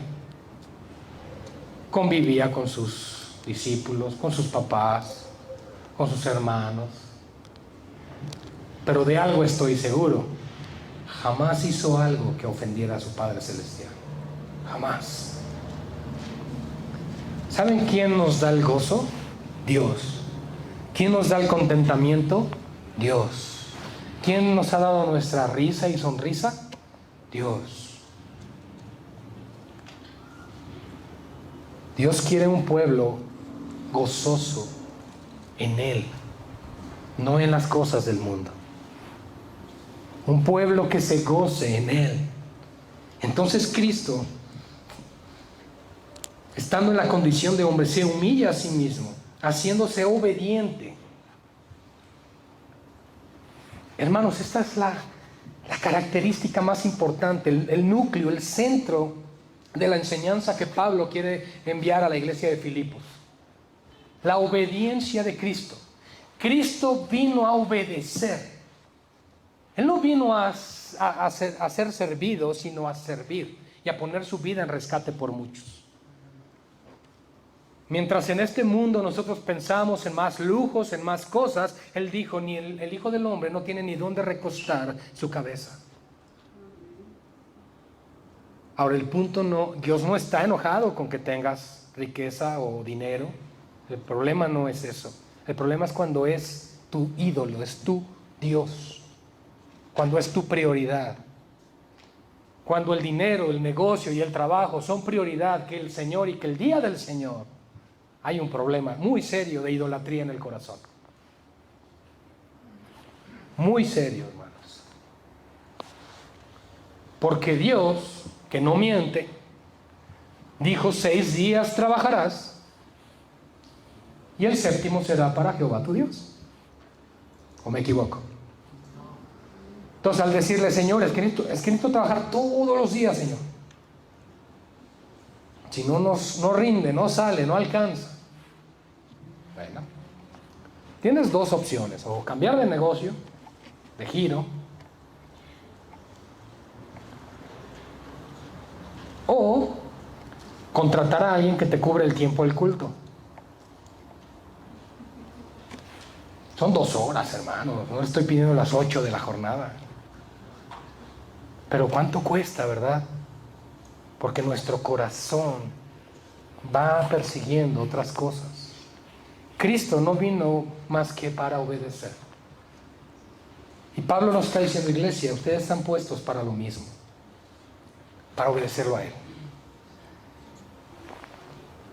convivía con sus discípulos, con sus papás, con sus hermanos. Pero de algo estoy seguro: jamás hizo algo que ofendiera a su Padre Celestial. Jamás. ¿Saben quién nos da el gozo? Dios. ¿Quién nos da el contentamiento? Dios. ¿Quién nos ha dado nuestra risa y sonrisa? Dios. Dios quiere un pueblo gozoso en Él, no en las cosas del mundo. Un pueblo que se goce en Él. Entonces Cristo, estando en la condición de hombre, se humilla a sí mismo, haciéndose obediente. Hermanos, esta es la característica más importante, el núcleo, el centro de la enseñanza que Pablo quiere enviar a la iglesia de Filipos. La obediencia de Cristo. Cristo vino a obedecer. Él no vino a ser servido, sino a servir y a poner su vida en rescate por muchos. Mientras en este mundo nosotros pensamos en más lujos, en más cosas, Él dijo, ni el Hijo del Hombre no tiene ni dónde recostar su cabeza. Ahora el punto no, Dios no está enojado con que tengas riqueza o dinero. El problema no es eso. El problema es cuando es tu ídolo, es tu Dios. Cuando es tu prioridad. Cuando el dinero, el negocio y el trabajo son prioridad que el Señor y que el día del Señor, hay un problema muy serio de idolatría en el corazón. Muy serio, hermanos. Porque Dios, que no miente, dijo: 6 días trabajarás y el 7º será para Jehová tu Dios. ¿O me equivoco? Entonces, al decirle: Señor, es que necesito trabajar todos los días, Señor. Si no, no rinde, no sale, no alcanza. Bueno, tienes 2 opciones: o cambiar de negocio, de giro, o contratar a alguien que te cubre el tiempo del culto. Son 2 horas, hermano. No estoy pidiendo las 8 de la jornada. Pero ¿cuánto cuesta, verdad? Porque nuestro corazón va persiguiendo otras cosas. Cristo no vino más que para obedecer. Y Pablo nos está diciendo: iglesia, ustedes están puestos para lo mismo, para obedecerlo a Él.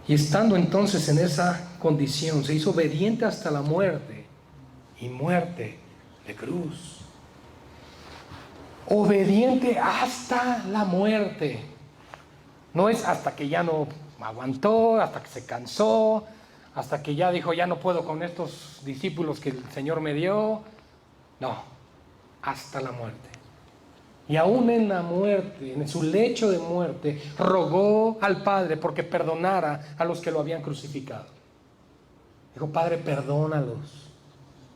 Y estando entonces en esa condición, se hizo obediente hasta la muerte, y muerte de cruz. Obediente hasta la muerte. No es hasta que ya no aguantó, hasta que se cansó, hasta que ya dijo: ya no puedo con estos discípulos que el Señor me dio. No, hasta la muerte. Y aún en la muerte, en su lecho de muerte, rogó al Padre porque perdonara a los que lo habían crucificado. Dijo, Padre, perdónalos,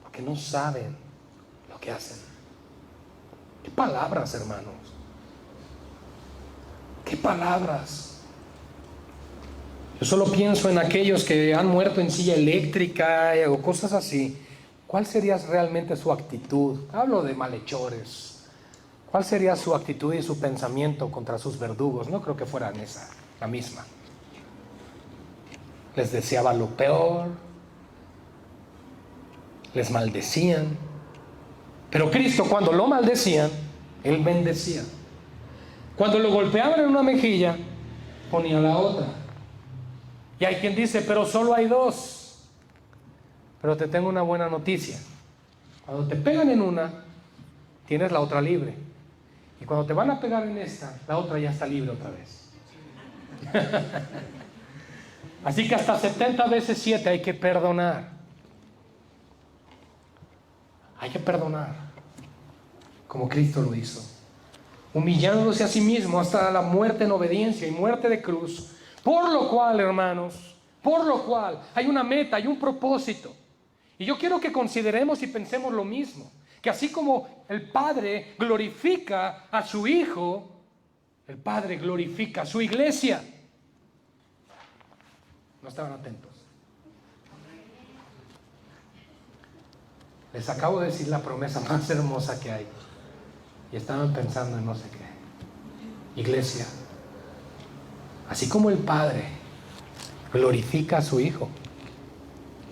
porque no saben lo que hacen. Qué palabras, hermanos. Qué palabras. Yo solo pienso en aquellos que han muerto en silla eléctrica o cosas así. ¿Cuál sería realmente su actitud? Hablo de malhechores. ¿Cuál sería su actitud y su pensamiento contra sus verdugos? No creo que fueran la misma. Les deseaba lo peor, les maldecían. Pero Cristo, cuando lo maldecían, Él bendecía. Cuando lo golpeaban en una mejilla, ponía la otra. Y hay quien dice, pero solo hay dos. Pero te tengo una buena noticia. Cuando te pegan en una, tienes la otra libre. Y cuando te van a pegar en esta, la otra ya está libre otra vez. Así que hasta 70 veces 7 hay que perdonar. Hay que perdonar, como Cristo lo hizo, humillándose a sí mismo hasta la muerte en obediencia y muerte de cruz. Por lo cual, hermanos, por lo cual hay una meta, hay un propósito. Y yo quiero que consideremos y pensemos lo mismo, que así como el Padre glorifica a su Hijo, el Padre glorifica a su iglesia. No estaban atentos. Les acabo de decir la promesa más hermosa que hay. Y estaban pensando en no sé qué. Iglesia, así como el Padre glorifica a su Hijo,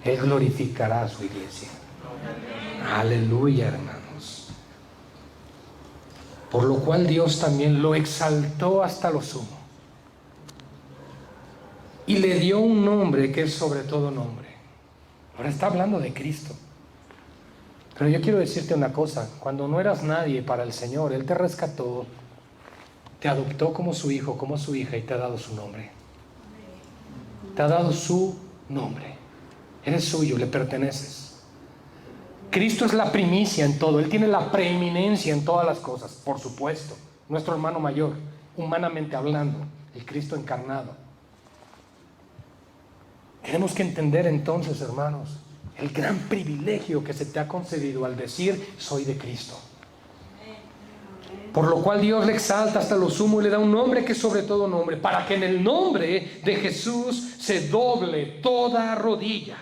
Él glorificará a su iglesia. Aleluya, hermanos. Por lo cual Dios también lo exaltó hasta lo sumo. Y le dio un nombre que es sobre todo nombre. Ahora está hablando de Cristo. Pero yo quiero decirte una cosa. Cuando no eras nadie para el Señor, Él te rescató, te adoptó como su hijo, como su hija, y te ha dado su nombre. Te ha dado su nombre. Eres suyo, le perteneces. Cristo es la primicia en todo. Él tiene la preeminencia en todas las cosas, por supuesto. Nuestro hermano mayor, humanamente hablando, el Cristo encarnado. Tenemos que entender entonces, hermanos, el gran privilegio que se te ha concedido al decir, soy de Cristo. Por lo cual Dios le exalta hasta lo sumo y le da un nombre que es sobre todo nombre, para que en el nombre de Jesús se doble toda rodilla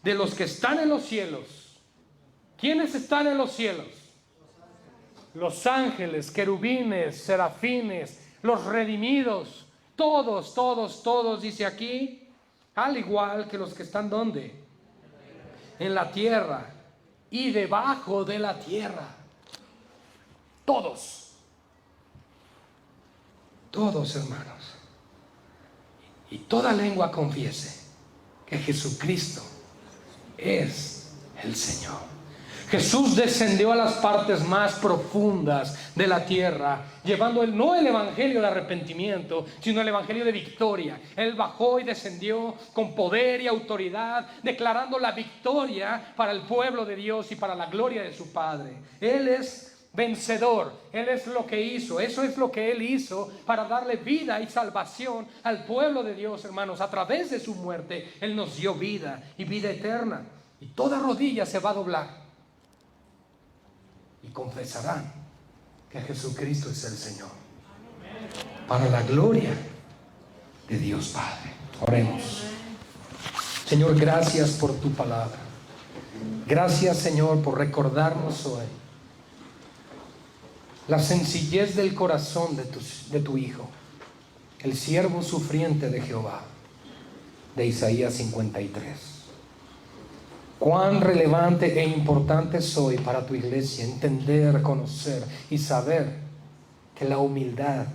de los que están en los cielos. ¿Quiénes están en los cielos? Los ángeles, querubines, serafines, los redimidos, todos, dice aquí, al igual que los que están ¿dónde? En la tierra y debajo de la tierra. Todos, hermanos. Y toda lengua confiese que Jesucristo es el Señor. Jesús descendió a las partes más profundas de la tierra, llevando no el evangelio de arrepentimiento, sino el evangelio de victoria. Él bajó y descendió con poder y autoridad, declarando la victoria para el pueblo de Dios y para la gloria de su Padre. Él es vencedor. Él es lo que hizo. Eso es lo que Él hizo para darle vida y salvación al pueblo de Dios, hermanos. A través de su muerte Él nos dio vida y vida eterna. Y toda rodilla se va a doblar y confesarán que Jesucristo es el Señor, para la gloria de Dios Padre. Oremos. Señor, gracias por tu palabra. Gracias, Señor, por recordarnos hoy la sencillez del corazón de tu Hijo, el siervo sufriente de Jehová, de Isaías 53. Cuán relevante e importante soy para tu iglesia entender, conocer y saber que la humildad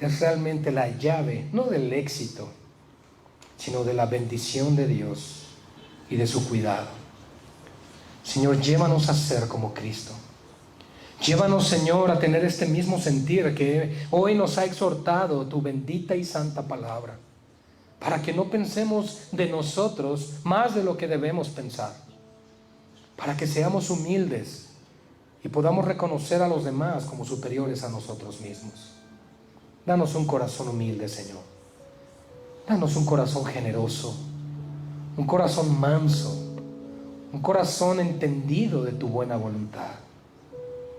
es realmente la llave, no del éxito, sino de la bendición de Dios y de su cuidado. Señor, llévanos a ser como Cristo. Llévanos, Señor, a tener este mismo sentir que hoy nos ha exhortado tu bendita y santa palabra, para que no pensemos de nosotros más de lo que debemos pensar, para que seamos humildes y podamos reconocer a los demás como superiores a nosotros mismos. Danos un corazón humilde, Señor. Danos un corazón generoso. un corazón manso, un corazón entendido de tu buena voluntad.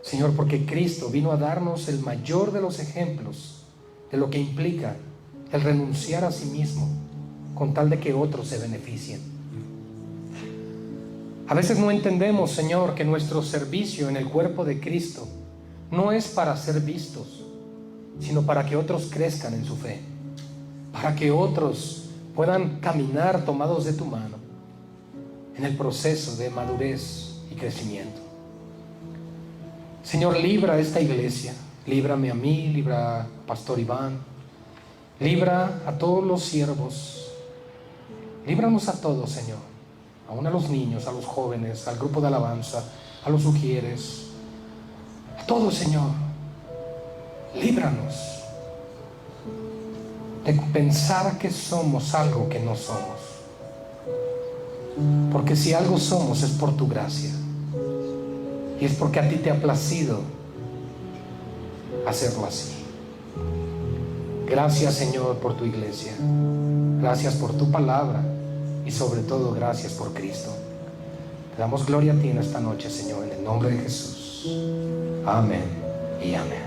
Señor, porque Cristo vino a darnos el mayor de los ejemplos de lo que implica el renunciar a sí mismo con tal de que otros se beneficien. A veces no entendemos, Señor, que nuestro servicio en el cuerpo de Cristo no es para ser vistos, sino para que otros crezcan en su fe, para que otros puedan caminar tomados de tu mano en el proceso de madurez y crecimiento. Señor, libra a esta iglesia, líbrame a mí, libra a Pastor Iván, libra a todos los siervos, líbranos a todos, Señor, aún a los niños, a los jóvenes, al grupo de alabanza, a los ujieres, a todos, Señor. Líbranos de pensar que somos algo que no somos, porque si algo somos es por tu gracia, y es porque a ti te ha placido hacerlo así. Gracias, Señor, por tu iglesia, gracias por tu palabra, y sobre todo gracias por Cristo. Te damos gloria a ti en esta noche, Señor, en el nombre de Jesús. Amén y amén.